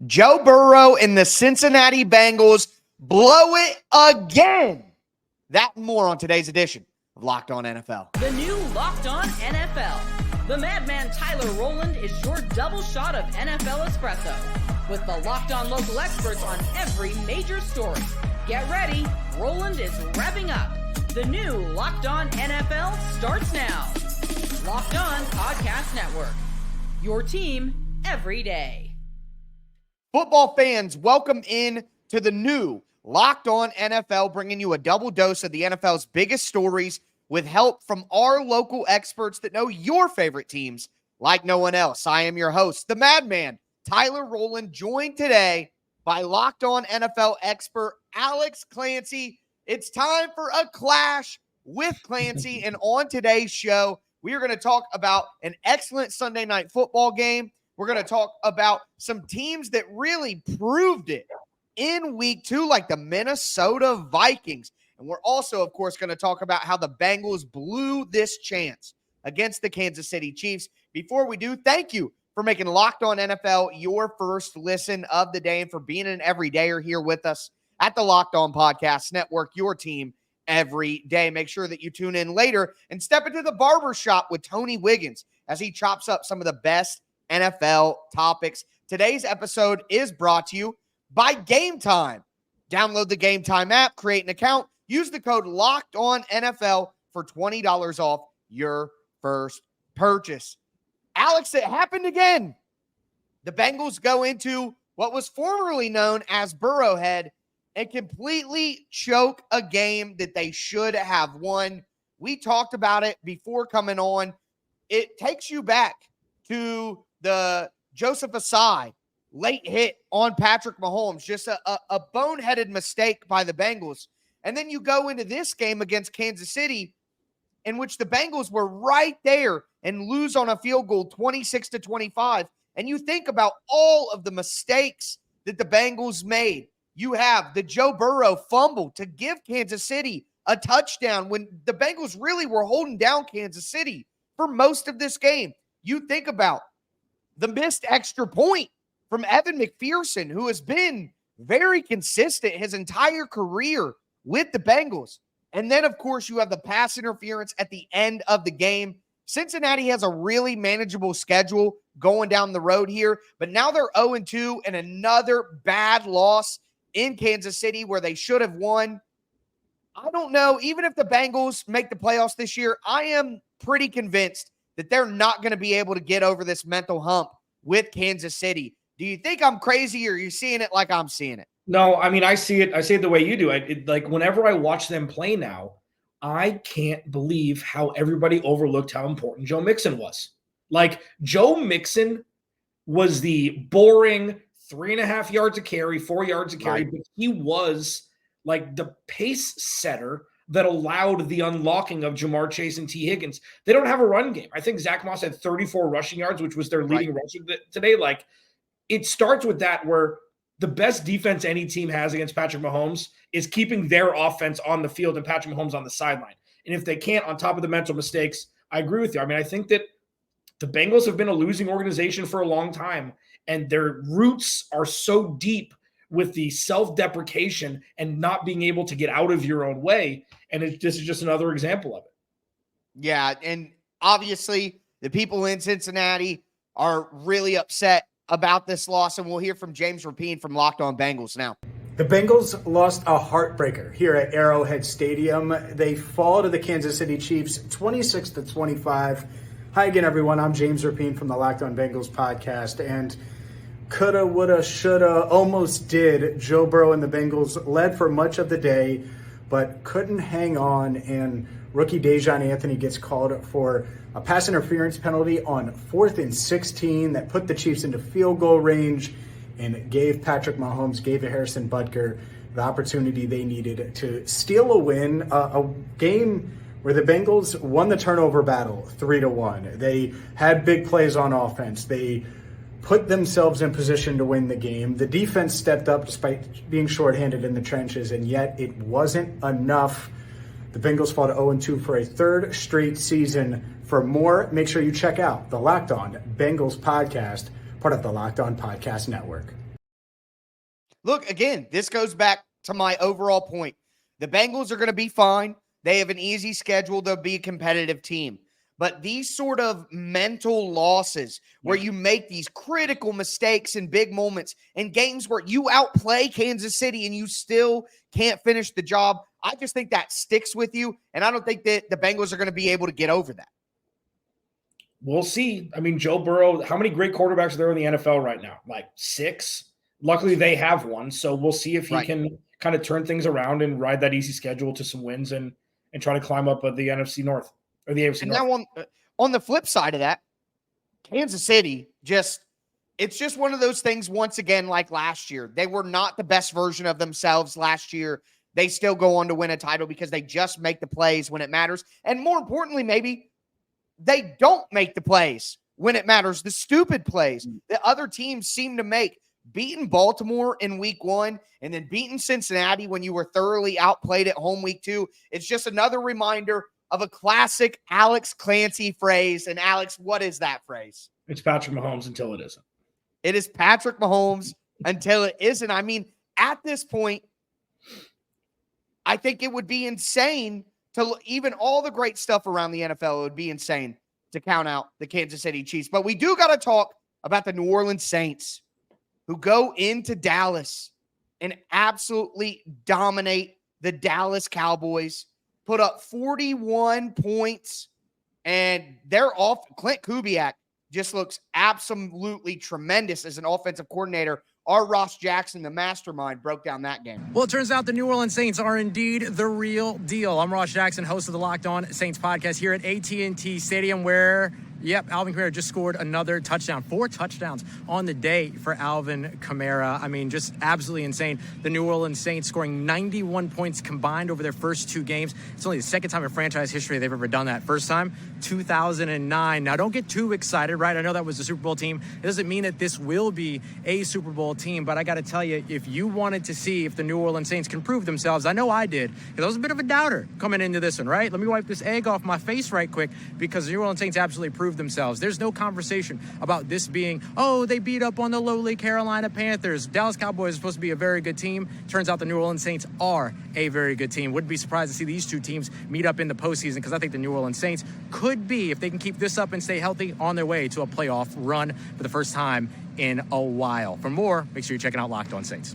Joe Burrow and the Cincinnati Bengals blow it again. That and more on today's edition of Locked On NFL. The new Locked On NFL. The madman Tyler Rowland is your double shot of NFL espresso. With the Locked On local experts on every major story. Get ready, Rowland is revving up. The new Locked On NFL starts now. Locked On Podcast Network. Your team every day. Football fans, welcome in to the new Locked On NFL, bringing you a double dose of the NFL's biggest stories with help from our local experts that know your favorite teams like no one else. I am your host, the madman, Tyler Rowland, joined today by Locked On NFL expert Alex Clancy. It's time for a clash with Clancy, and on today's show, we are going to talk about an excellent Sunday night football game. We're going to talk about some teams that really proved it in week 2, like the Minnesota Vikings. And we're also, of course, going to talk about how the Bengals blew this chance against the Kansas City Chiefs. Before we do, thank you for making Locked On NFL your first listen of the day and for being an everydayer here with us at the Locked On Podcast Network, your team every day. Make sure that you tune in later and step into the barbershop with Tony Wiggins as he chops up some of the best NFL topics. Today's episode is brought to you by Game Time. Download the Game Time app, create an account, use the code LOCKEDONNFL for $20 off your first purchase. Alex, it happened again. The Bengals go into what was formerly known as Burrowhead and completely choke a game that they should have won. We talked about it before coming on. It takes you back to the Joseph Asai late hit on Patrick Mahomes, just a boneheaded mistake by the Bengals. And then you go into this game against Kansas City, in which the Bengals were right there and lose on a field goal 26-25. And you think about all of the mistakes that the Bengals made. You have the Joe Burrow fumble to give Kansas City a touchdown when the Bengals really were holding down Kansas City for most of this game. You think about the missed extra point from Evan McPherson, who has been very consistent his entire career with the Bengals. And then, of course, you have the pass interference at the end of the game. Cincinnati has a really manageable schedule going down the road here, but now they're 0-2 and another bad loss in Kansas City where they should have won. I don't know. Even if the Bengals make the playoffs this year, I am pretty convinced that they're not going to be able to get over this mental hump with Kansas City. Do you think I'm crazy, or are you seeing it like I'm seeing it? No, I mean, I see it the way you do. Like whenever I watch them play now, I can't believe how everybody overlooked how important Joe Mixon was. Like, Joe Mixon was the boring 3.5 yards a carry, 4 yards a carry, but he was like the pace setter that allowed the unlocking of Jamar Chase and T. Higgins. They don't have a run game. I think Zach Moss had 34 rushing yards, which was their leading rusher today. Like, it starts with that, where the best defense any team has against Patrick Mahomes is keeping their offense on the field and Patrick Mahomes on the sideline. And if they can't, on top of the mental mistakes, I agree with you. I mean, I think that the Bengals have been a losing organization for a long time, and their roots are so deep with the self-deprecation and not being able to get out of your own way. And this is just another example of it. Yeah, and obviously the people in Cincinnati are really upset about this loss, and we'll hear from James Rapien from Locked On Bengals now. The Bengals lost a heartbreaker here at Arrowhead Stadium. They fall to the Kansas City Chiefs 26-25. Hi again, everyone. I'm James Rapien from the Locked On Bengals podcast, and coulda, woulda, shoulda, almost did. Joe Burrow and the Bengals led for much of the day, but couldn't hang on, and rookie Dejon Anthony gets called for a pass interference penalty on 4th and 16 that put the Chiefs into field goal range and gave Patrick Mahomes, gave Harrison Butker the opportunity they needed to steal a win, a game where the Bengals won the turnover battle 3-1. They had big plays on offense. They put themselves in position to win the game. The defense stepped up despite being shorthanded in the trenches, and yet it wasn't enough. The Bengals fall to 0-2 for a third straight season. For more, make sure you check out the Locked On Bengals podcast, part of the Locked On Podcast Network. Look, again, this goes back to my overall point. The Bengals are going to be fine. They have an easy schedule. They'll be a competitive team. But these sort of mental losses where you make these critical mistakes in big moments and games where you outplay Kansas City and you still can't finish the job, I just think that sticks with you. And I don't think that the Bengals are going to be able to get over that. We'll see. I mean, Joe Burrow, how many great quarterbacks are there in the NFL right now? Like 6. Luckily, they have one. So we'll see if he can kind of turn things around and ride that easy schedule to some wins and try to climb up the NFC North. Or the AFC North. Now on the flip side of that, Kansas City it's just one of those things once again like last year. They were not the best version of themselves last year. They still go on to win a title because they just make the plays when it matters. And more importantly, maybe they don't make the plays when it matters, the stupid plays that other teams seem to make. Beating Baltimore in week 1 and then beating Cincinnati when you were thoroughly outplayed at home week 2. It's just another reminder of a classic Alex Clancy phrase. And Alex, what is that phrase? It's Patrick Mahomes until it isn't. It is Patrick Mahomes until it isn't. I mean, at this point, I think it would be insane to even all the great stuff around the NFL. It would be insane to count out the Kansas City Chiefs. But we do got to talk about the New Orleans Saints, who go into Dallas and absolutely dominate the Dallas Cowboys. Put up 41 points, and they're off. Clint Kubiak just looks absolutely tremendous as an offensive coordinator. Our Ross Jackson, the mastermind, broke down that game. Well, it turns out the New Orleans Saints are indeed the real deal. I'm Ross Jackson, host of the Locked On Saints podcast here at AT&T Stadium, where Alvin Kamara just scored another touchdown. 4 touchdowns on the day for Alvin Kamara. I mean, just absolutely insane. The New Orleans Saints scoring 91 points combined over their first 2 games. It's only the second time in franchise history they've ever done that. First time, 2009. Now, don't get too excited, right? I know that was a Super Bowl team. It doesn't mean that this will be a Super Bowl team, but I got to tell you, if you wanted to see if the New Orleans Saints can prove themselves, I know I did, because I was a bit of a doubter coming into this one, right? Let me wipe this egg off my face right quick, because the New Orleans Saints absolutely proved themselves. There's no conversation about this being, they beat up on the lowly Carolina Panthers. Dallas Cowboys are supposed to be a very good team. Turns out the New Orleans Saints are a very good team. Wouldn't be surprised to see these 2 teams meet up in the postseason, because I think the New Orleans Saints could be, if they can keep this up and stay healthy, on their way to a playoff run for the first time in a while. For more, make sure you're checking out Locked On Saints.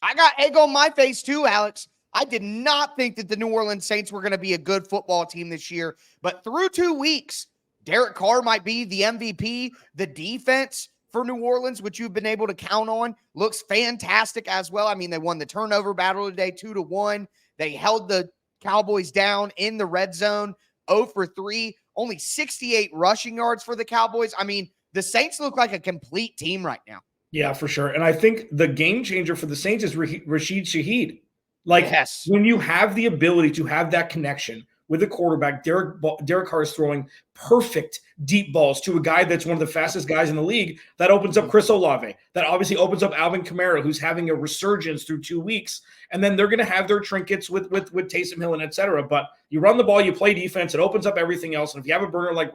I got egg on my face too, Alex. I did not think that the New Orleans Saints were going to be a good football team this year, but through 2 weeks, Derek Carr might be the MVP. The defense for New Orleans, which you've been able to count on, looks fantastic as well. I mean, they won the turnover battle today 2-1. They held the Cowboys down in the red zone 0 for 3, only 68 rushing yards for the Cowboys. I mean, the Saints look like a complete team right now. Yeah, for sure. And I think the game changer for the Saints is Rashid Shaheed. Like, yes, when you have the ability to have that connection with a quarterback, Derek Carr is throwing perfect deep balls to a guy that's one of the fastest guys in the league. That opens up Chris Olave. That obviously opens up Alvin Kamara, who's having a resurgence through 2 weeks. And then they're going to have their trinkets with Taysom Hill and et cetera. But you run the ball, you play defense, it opens up everything else. And if you have a burner like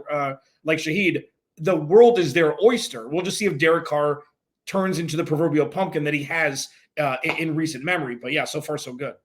Shaheed, the world is their oyster. We'll just see if Derek Carr turns into the proverbial pumpkin that he has in recent memory. But yeah, so far so good.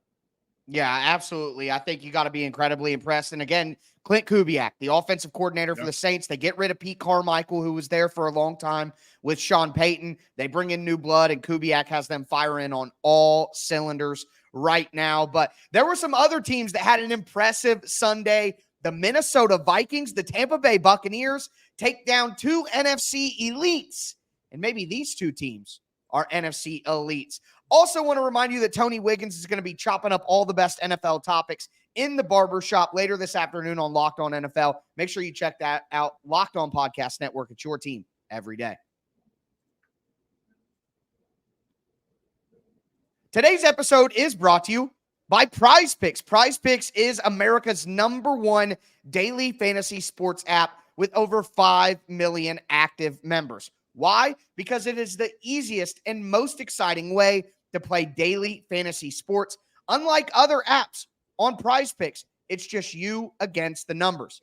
Yeah, absolutely. I think you got to be incredibly impressed. And again, Clint Kubiak, the offensive coordinator for the Saints, they get rid of Pete Carmichael, who was there for a long time with Sean Payton. They bring in new blood, and Kubiak has them firing on all cylinders right now. But there were some other teams that had an impressive Sunday. The Minnesota Vikings, the Tampa Bay Buccaneers take down 2 NFC elites. And maybe these 2 teams are NFC elites. Also want to remind you that Tony Wiggins is going to be chopping up all the best NFL topics in the barbershop later this afternoon on Locked On NFL. Make sure you check that out. Locked On Podcast Network. It's your team every day. Today's episode is brought to you by Prize Picks. Prize Picks is America's #1 daily fantasy sports app with over 5 million active members. Why? Because it is the easiest and most exciting way to play daily fantasy sports. Unlike other apps on Prize Picks, it's just you against the numbers.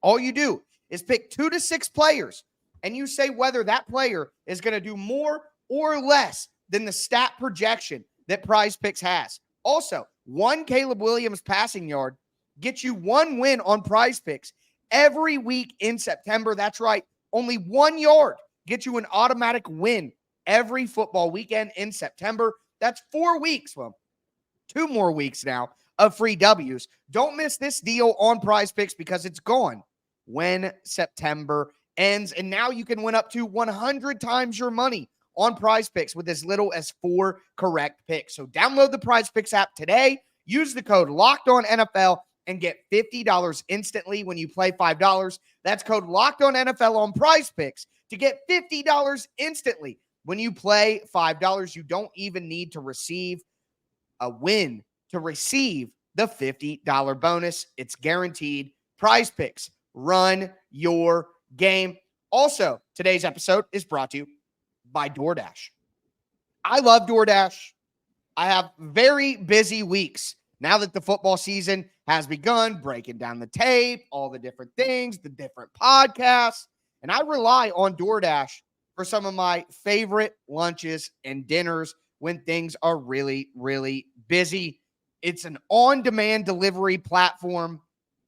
All you do is pick 2 to 6 players, and you say whether that player is going to do more or less than the stat projection that Prize Picks has. Also, one Caleb Williams passing yard gets you one win on Prize Picks every week in September. That's right. Only 1 yard gets you an automatic win every football weekend in September. That's 4 weeks. Well, 2 more weeks now of free W's. Don't miss this deal on Prize Picks because it's gone when September ends. And now you can win up to 100 times your money on Prize Picks with as little as 4 correct picks. So download the Prize Picks app today. Use the code LOCKEDONNFL and get $50 instantly when you play $5. That's code LOCKEDONNFL on Prize Picks to get $50 instantly when you play $5. You don't even need to receive a win to receive the $50 bonus. It's guaranteed. Prize Picks, run your game. Also, today's episode is brought to you by DoorDash. I love DoorDash. I have very busy weeks now that the football season has begun, breaking down the tape, all the different things, the different podcasts, and I rely on DoorDash for some of my favorite lunches and dinners when things are really, really busy. It's an on-demand delivery platform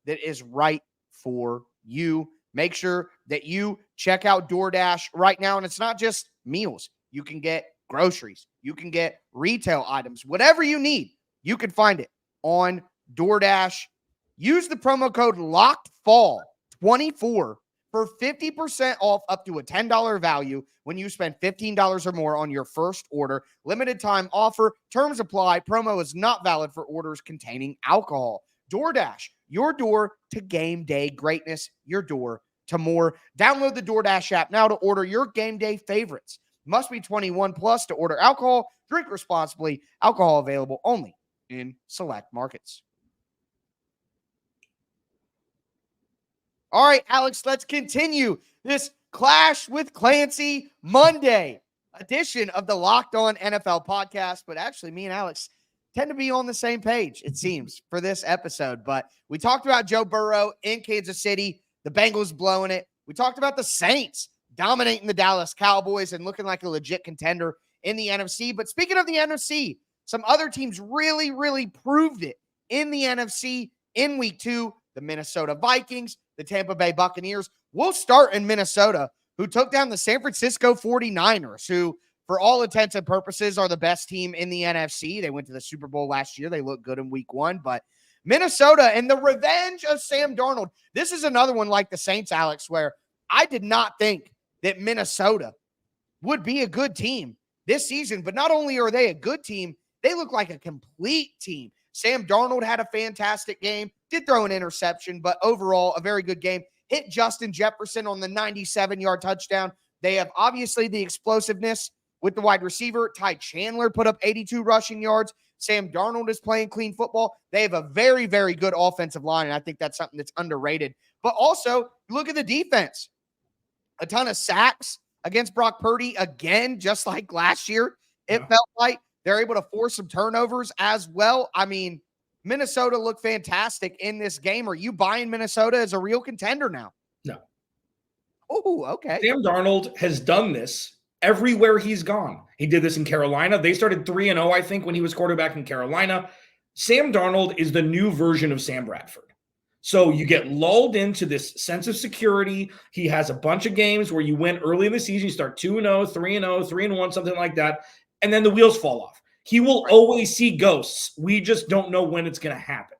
that is right for you. Make sure that you check out DoorDash right now. And it's not just meals. You can get groceries. You can get retail items. Whatever you need, you can find it on DoorDash. Use the promo code LOCKEDFALL24 for 50% off up to a $10 value when you spend $15 or more on your first order. Limited time offer. Terms apply. Promo is not valid for orders containing alcohol. DoorDash, your door to game day greatness, your door to more. Download the DoorDash app now to order your game day favorites. Must be 21 plus to order alcohol. Drink responsibly. Alcohol available only in select markets. All right, Alex, let's continue this Clash with Clancy Monday edition of the Locked On NFL podcast. But actually, me and Alex tend to be on the same page, it seems, for this episode. But we talked about Joe Burrow in Kansas City, the Bengals blowing it. We talked about the Saints dominating the Dallas Cowboys and looking like a legit contender in the NFC. But speaking of the NFC, some other teams really, really proved it in the NFC in week 2. The Minnesota Vikings, the Tampa Bay Buccaneers. We'll start in Minnesota, who took down the San Francisco 49ers, who, for all intents and purposes, are the best team in the NFC. They went to the Super Bowl last year. They looked good in week 1. But Minnesota and the revenge of Sam Darnold. This is another one like the Saints, Alex, where I did not think that Minnesota would be a good team this season. But not only are they a good team, they look like a complete team. Sam Darnold had a fantastic game, did throw an interception, but overall a very good game. Hit Justin Jefferson on the 97-yard touchdown. They have obviously the explosiveness with the wide receiver. Ty Chandler put up 82 rushing yards. Sam Darnold is playing clean football. They have a very, very good offensive line, and I think that's something that's underrated. But also, look at the defense. A ton of sacks against Brock Purdy again, just like last year. It felt like they're able to force some turnovers as well. I mean, Minnesota looked fantastic in this game. Are you buying Minnesota as a real contender now? No. Oh, okay. Sam Darnold has done this everywhere he's gone. He did this in Carolina. They started 3-0, I think, when he was quarterback in Carolina. Sam Darnold is the new version of Sam Bradford. So you get lulled into this sense of security. He has a bunch of games where you win early in the season. You start 2-0, 3-0, 3-1, something like that. And then the wheels fall off. He will always see ghosts. We just don't know when it's going to happen.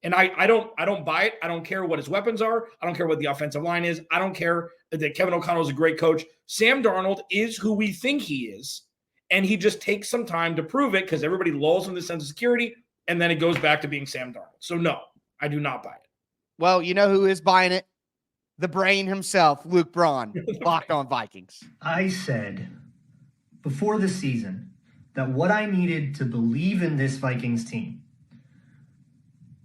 And I don't buy it. I don't care what his weapons are. I don't care what the offensive line is. I don't care that Kevin O'Connell is a great coach. Sam Darnold is who we think he is. And he just takes some time to prove it because everybody lulls in the sense of security. And then it goes back to being Sam Darnold. So no, I do not buy it. Well, you know who is buying it? The brain himself, Luke Braun, Locked On Vikings. I said before the season that what I needed to believe in this Vikings team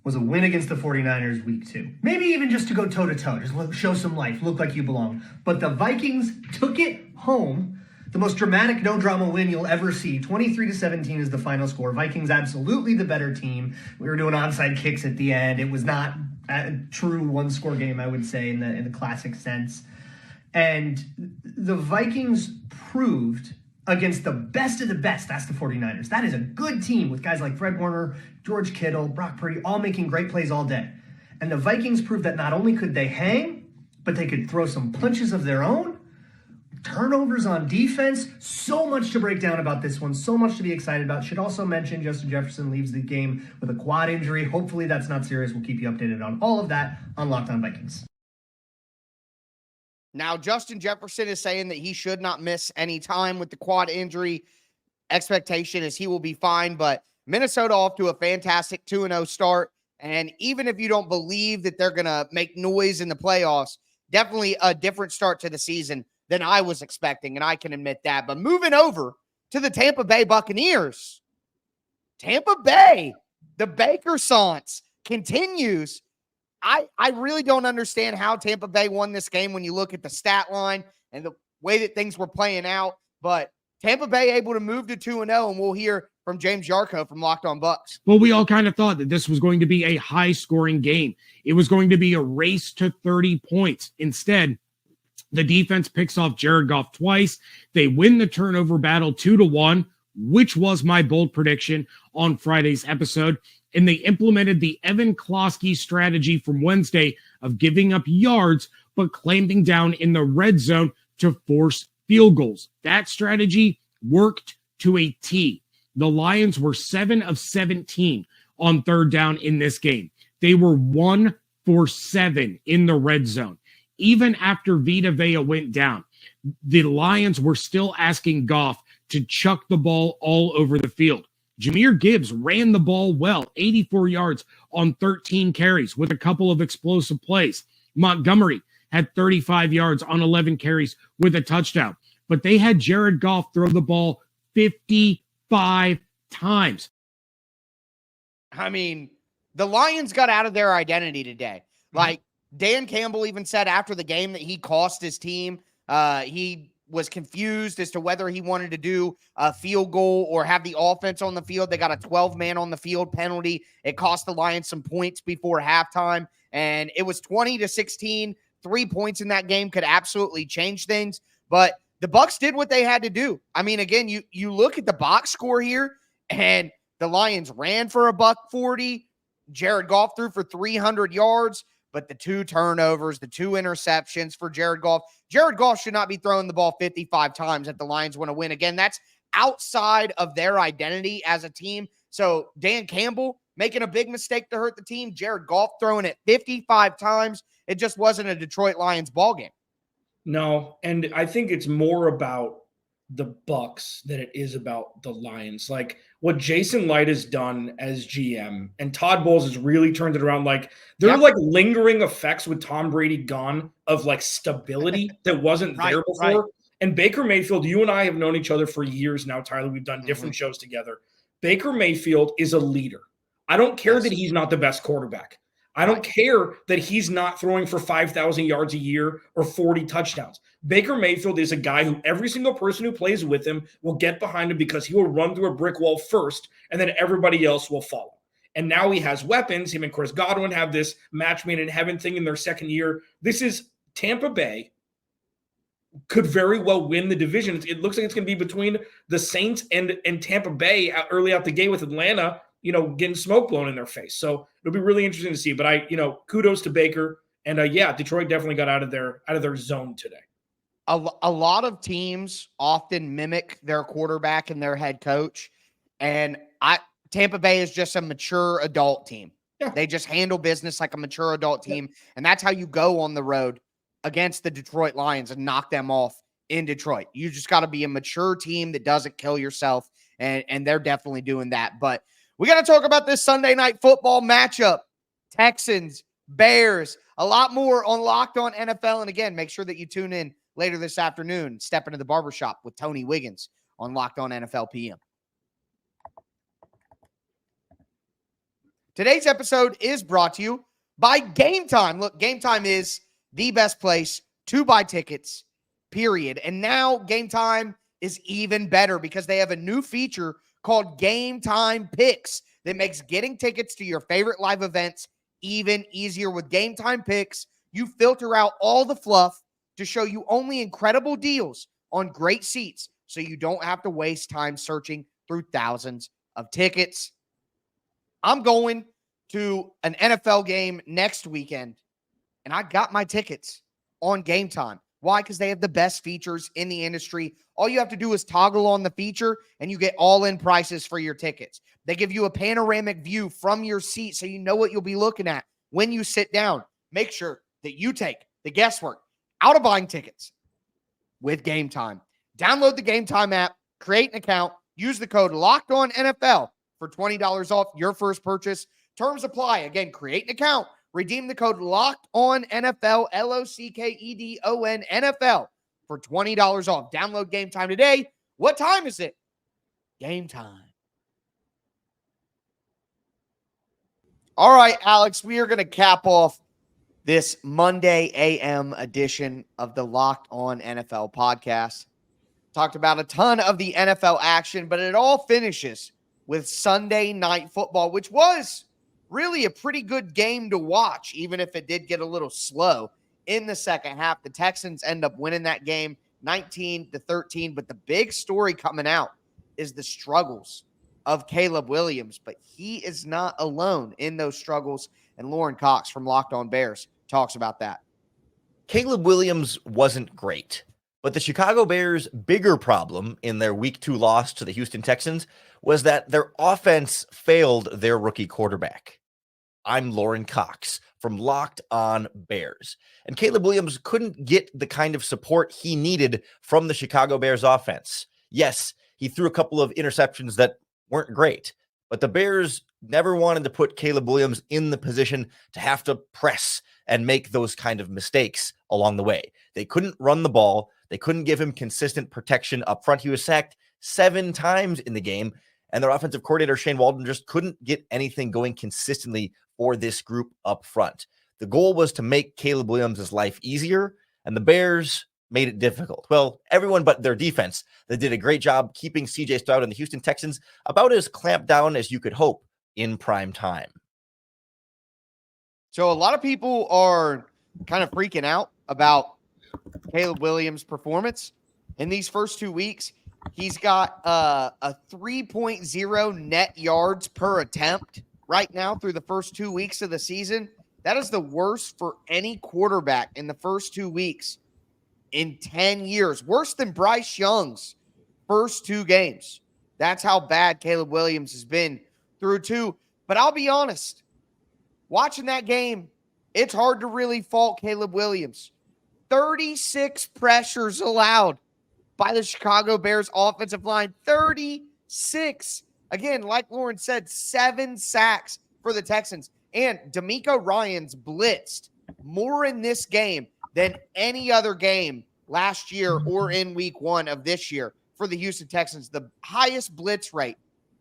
was a win against the 49ers week 2. Maybe even just to go toe-to-toe, just show some life, look like you belong. But the Vikings took it home. The most dramatic no-drama win you'll ever see. 23-17 is the final score. Vikings absolutely the better team. We were doing onside kicks at the end. It was not a true one-score game, I would say, in the classic sense. And the Vikings proved against the best of the best. That's the 49ers. That is a good team with guys like Fred Warner, George Kittle, Brock Purdy, all making great plays all day. And the Vikings proved that not only could they hang, but they could throw some punches of their own. Turnovers on defense. So much to break down about this one. So much to be excited about. Should also mention Justin Jefferson leaves the game with a quad injury. Hopefully that's not serious. We'll keep you updated on all of that on Locked On Vikings. Now, Justin Jefferson is saying that he should not miss any time with the quad injury. Expectation is he will be fine, but Minnesota off to a fantastic 2-0 start. And even if you don't believe that they're going to make noise in the playoffs, definitely a different start to the season than I was expecting, and I can admit that. But moving over to the Tampa Bay Buccaneers. Tampa Bay, the Baker Sance continues. I really don't understand how Tampa Bay won this game when you look at the stat line and the way that things were playing out. But Tampa Bay able to move to 2-0, and we'll hear from James Yarko from Locked On Bucs. Well, we all kind of thought that this was going to be a high-scoring game. It was going to be a race to 30 points. Instead, the defense picks off Jared Goff twice. They win the turnover battle 2-1, which was my bold prediction on Friday's episode. And they implemented the Evan Klosky strategy from Wednesday of giving up yards, but clamping down in the red zone to force field goals. That strategy worked to a T. The Lions were 7 of 17 on third down in this game. They were 1 for 7 in the red zone. Even after Vita Vea went down, the Lions were still asking Goff to chuck the ball all over the field. Jahmyr Gibbs ran the ball well, 84 yards on 13 carries with a couple of explosive plays. Montgomery had 35 yards on 11 carries with a touchdown. But they had Jared Goff throw the ball 55 times. I mean, the Lions got out of their identity today. Like, Dan Campbell even said after the game that he cost his team. He was confused as to whether he wanted to do a field goal or have the offense on the field. They got a 12-man on the field penalty. It cost the Lions some points before halftime, and it was 20-16. 3 points in that game could absolutely change things, but the Bucs did what they had to do. I mean, again, you look at the box score here, and the Lions ran for $140. Jared Goff threw for 300 yards. But the 2 turnovers, the 2 interceptions for Jared Goff. Jared Goff should not be throwing the ball 55 times if the Lions want to win. Again, that's outside of their identity as a team. So Dan Campbell making a big mistake to hurt the team. Jared Goff throwing it 55 times. It just wasn't a Detroit Lions ballgame. No, and I think it's more about the Bucs than it is about the Lions. Like what Jason Light has done as GM and Todd Bowles has really turned it around. Like there are like lingering effects with Tom Brady gone of like stability that wasn't there before. Right. And Baker Mayfield, you and I have known each other for years now, Tyler. We've done different shows together. Baker Mayfield is a leader. I don't care that he's not the best quarterback. I don't care that he's not throwing for 5,000 yards a year or 40 touchdowns. Baker Mayfield is a guy who every single person who plays with him will get behind him because he will run through a brick wall first, and then everybody else will follow. And now he has weapons. Him and Chris Godwin have this match made in heaven thing in their second year. This is Tampa Bay could very well win the division. It looks like it's going to be between the Saints and Tampa Bay early out the gate with Atlanta, getting smoke blown in their face. So it'll be really interesting to see. But kudos to Baker. And Detroit definitely got out of their zone today. A lot of teams often mimic their quarterback and their head coach. And Tampa Bay is just a mature adult team. Yeah. They just handle business like a mature adult team. Yeah. And that's how you go on the road against the Detroit Lions and knock them off in Detroit. You just got to be a mature team that doesn't kill yourself. And they're definitely doing that. But we got to talk about this Sunday night football matchup. Texans, Bears, a lot more on Locked On NFL. And again, make sure that you tune in later this afternoon. Step into the barbershop with Tony Wiggins on Locked On NFL PM. Today's episode is brought to you by Game Time. Look, Game Time is the best place to buy tickets, period. And now Game Time is even better because they have a new feature called Game Time Picks that makes getting tickets to your favorite live events even easier. With Game Time Picks, you filter out all the fluff to show you only incredible deals on great seats, so you don't have to waste time searching through thousands of tickets. I'm going to an NFL game next weekend, and I got my tickets on Game Time. Why? Because they have the best features in the industry. All you have to do is toggle on the feature, and you get all-in prices for your tickets. They give you a panoramic view from your seat so you know what you'll be looking at when you sit down. Make sure that you take the guesswork out of buying tickets with Game Time. Download the Game Time app, create an account, use the code LOCKEDONNFL for $20 off your first purchase. Terms apply. Again, create an account, redeem the code LOCKEDONNFL, LOCKEDON NFL for $20 off. Download Game Time today. What time is it? Game time. All right, Alex, we are going to cap off this Monday AM edition of the Locked On NFL podcast. Talked about a ton of the NFL action, but it all finishes with Sunday Night Football, which was really a pretty good game to watch, even if it did get a little slow in the second half. The Texans end up winning that game 19-13, but the big story coming out is the struggles of Caleb Williams, but he is not alone in those struggles, and Lauren Cox from Locked On Bears talks about that. Caleb Williams wasn't great, but the Chicago Bears' bigger problem in their Week 2 loss to the Houston Texans was that their offense failed their rookie quarterback. I'm Lauren Cox from Locked On Bears, and Caleb Williams couldn't get the kind of support he needed from the Chicago Bears offense. Yes, he threw a couple of interceptions that weren't great, but the Bears never wanted to put Caleb Williams in the position to have to press and make those kind of mistakes along the way. They couldn't run the ball. They couldn't give him consistent protection up front. He was sacked 7 times in the game, and their offensive coordinator, Shane Waldron, just couldn't get anything going consistently for this group up front. The goal was to make Caleb Williams' life easier, and the Bears made it difficult. Well, everyone but their defense, they did a great job keeping CJ Stroud and the Houston Texans about as clamped down as you could hope in prime time. So a lot of people are kind of freaking out about Caleb Williams' performance in these first 2 weeks. He's got a 3.0 net yards per attempt right now through the first 2 weeks of the season. That is the worst for any quarterback in the first 2 weeks in 10 years. Worse than Bryce Young's first 2 games. That's how bad Caleb Williams has been through 2. But I'll be honest, watching that game, it's hard to really fault Caleb Williams. 36 pressures allowed by the Chicago Bears offensive line. 36. Again, like Lauren said, 7 sacks for the Texans. And D'Amico Ryans blitzed more in this game than any other game last year or in week 1 of this year for the Houston Texans. The highest blitz rate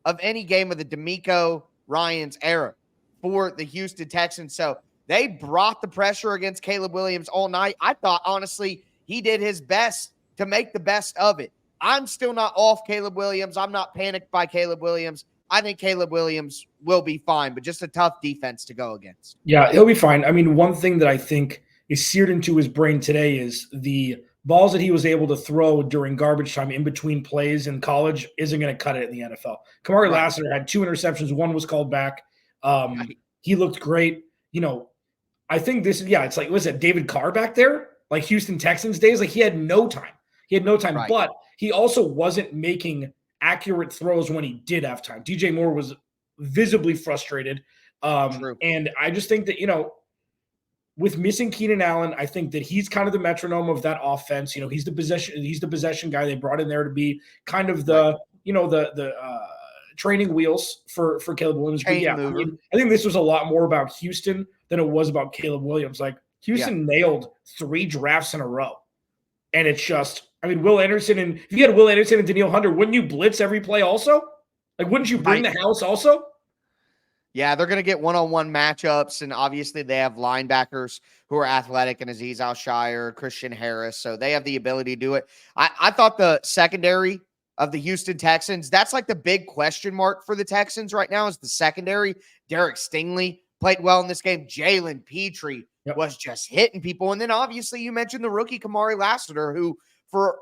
of any game of the D'Amico Ryans era for the Houston Texans. So they brought the pressure against Caleb Williams all night. I thought, honestly, he did his best to make the best of it. I'm still not off Caleb Williams. I'm not panicked by Caleb Williams. I think Caleb Williams will be fine, but just a tough defense to go against. Yeah, he'll be fine. I mean, one thing that I think is seared into his brain today is the balls that he was able to throw during garbage time in between plays in college isn't going to cut it in the NFL. Kamari Lassiter had 2 interceptions. 1 was called back. He looked great. You know, I think this, it's like, was it David Carr back there? Like Houston Texans days? Like he had no time. Right. But he also wasn't making accurate throws when he did have time. DJ Moore was visibly frustrated. And I just think that, with missing Keenan Allen, I think that he's kind of the metronome of that offense. He's the possession guy they brought in there to be kind of the training wheels for Caleb Williams. But yeah, I think this was a lot more about Houston than it was about Caleb Williams. Like Houston nailed 3 drafts in a row. And it's just, Will Anderson, and if you had Will Anderson and Danielle Hunter, wouldn't you blitz every play also? Like, wouldn't you bring the house also? Yeah, they're going to get one-on-one matchups, and obviously they have linebackers who are athletic, and Azeez Al-Shire, Christian Harris, so they have the ability to do it. I thought the secondary of the Houston Texans, that's like the big question mark for the Texans right now is the secondary. Derek Stingley played well in this game. Jalen Petrie was just hitting people. And then obviously you mentioned the rookie Kamari Lassiter, who for,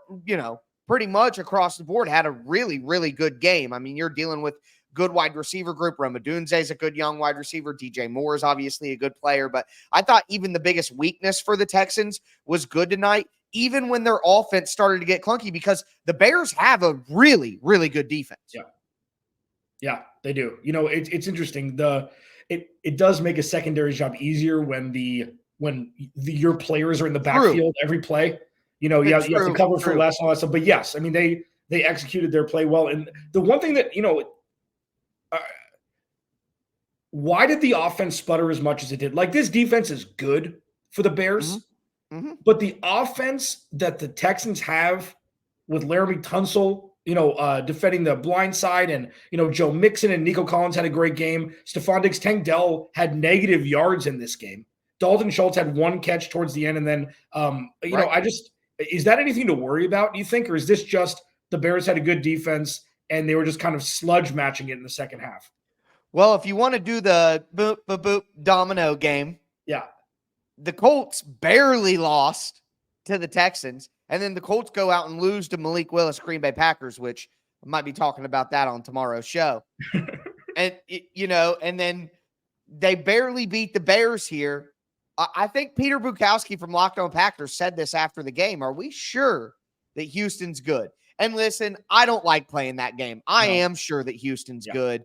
pretty much across the board had a really, really good game. I mean, you're dealing with good wide receiver group. Roma Dunze is a good young wide receiver. DJ Moore is obviously a good player, but I thought even the biggest weakness for the Texans was good tonight, even when their offense started to get clunky, because the Bears have a really, really good defense. Yeah, they do. You know, it's interesting. It does make a secondary job easier when your players are in the backfield every play. You know, you have to cover for less and all that stuff. But yes, I mean, they executed their play well. And the one thing that, why did the offense sputter as much as it did? Like, this defense is good for the Bears, but the offense that the Texans have with Laramie Tunsil, defending the blind side, and, Joe Mixon and Nico Collins had a great game. Stephon Diggs-Tangdell had negative yards in this game. Dalton Schultz had one catch towards the end. And then, is that anything to worry about, do you think? Or is this just the Bears had a good defense and they were just kind of sludge matching it in the second half? Well, if you want to do the boop, boop, boop domino game, the Colts barely lost to the Texans, and then the Colts go out and lose to Malik Willis, Green Bay Packers, which I might be talking about that on tomorrow's show. And, and then they barely beat the Bears here. I think Peter Bukowski from Locked On Packers said this after the game. Are we sure that Houston's good? And listen, I don't like playing that game. I am sure that Houston's good.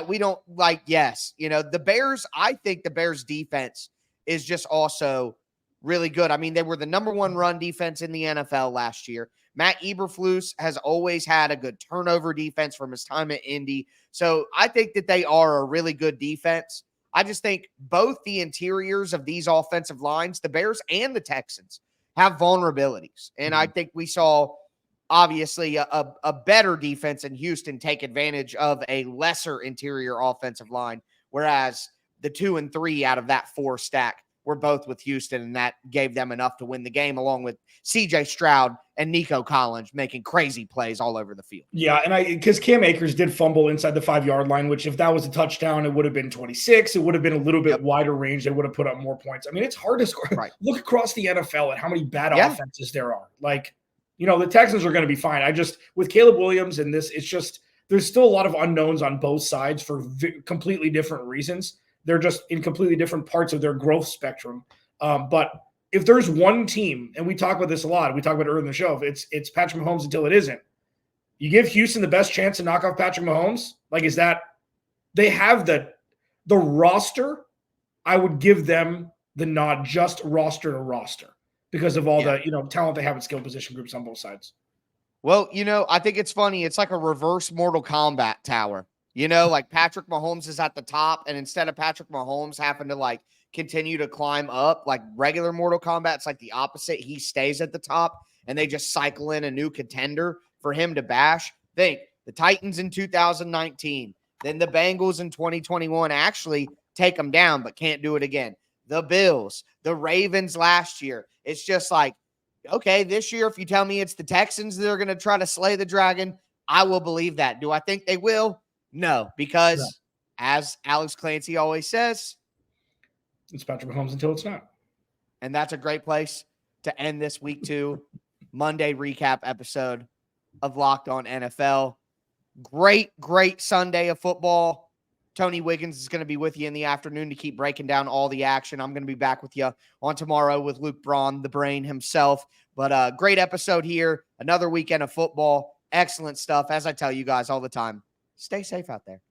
We don't like, the Bears, I think the Bears defense is just also really good. I mean, they were the number one run defense in the NFL last year. Matt Eberflus has always had a good turnover defense from his time at Indy. So I think that they are a really good defense. I just think both the interiors of these offensive lines, the Bears and the Texans, have vulnerabilities. And I think we saw, obviously, a better defense in Houston take advantage of a lesser interior offensive line, whereas the 2 and 3 out of that 4 stack were both with Houston, and that gave them enough to win the game, along with C.J. Stroud and Nico Collins making crazy plays all over the field. Yeah, and because Cam Akers did fumble inside the 5-yard line, which if that was a touchdown, it would have been 26. It would have been a little bit wider range. They would have put up more points. I mean, it's hard to score. Right. Look across the NFL at how many bad offenses there are. Like, the Texans are going to be fine. With Caleb Williams and this, it's just, there's still a lot of unknowns on both sides for completely different reasons. They're just in completely different parts of their growth spectrum. But if there's one team, and we talk about this a lot, we talk about it earlier in the show, it's Patrick Mahomes until it isn't. You give Houston the best chance to knock off Patrick Mahomes? Like, is that – they have the roster. I would give them the nod, just roster to roster, because of all the talent they have at skill position groups on both sides. Well, I think it's funny. It's like a reverse Mortal Kombat tower. Like Patrick Mahomes is at the top, and instead of Patrick Mahomes having to continue to climb up like regular Mortal Kombat, it's like the opposite. He stays at the top, and they just cycle in a new contender for him to bash. Think the Titans in 2019, then the Bengals in 2021 actually take them down, but can't do it again. The Bills, the Ravens last year. It's just like, okay, this year, if you tell me it's the Texans that are going to try to slay the dragon, I will believe that. Do I think they will? No, because as Alex Clancy always says, it's Patrick Mahomes until it's not. And that's a great place to end this week 2 Monday recap episode of Locked On NFL. Great Sunday of football. Tony Wiggins is going to be with you in the afternoon to keep breaking down all the action. I'm going to be back with you on tomorrow with Luke Braun, the brain himself. But great episode here. Another weekend of football. Excellent stuff. As I tell you guys all the time, stay safe out there.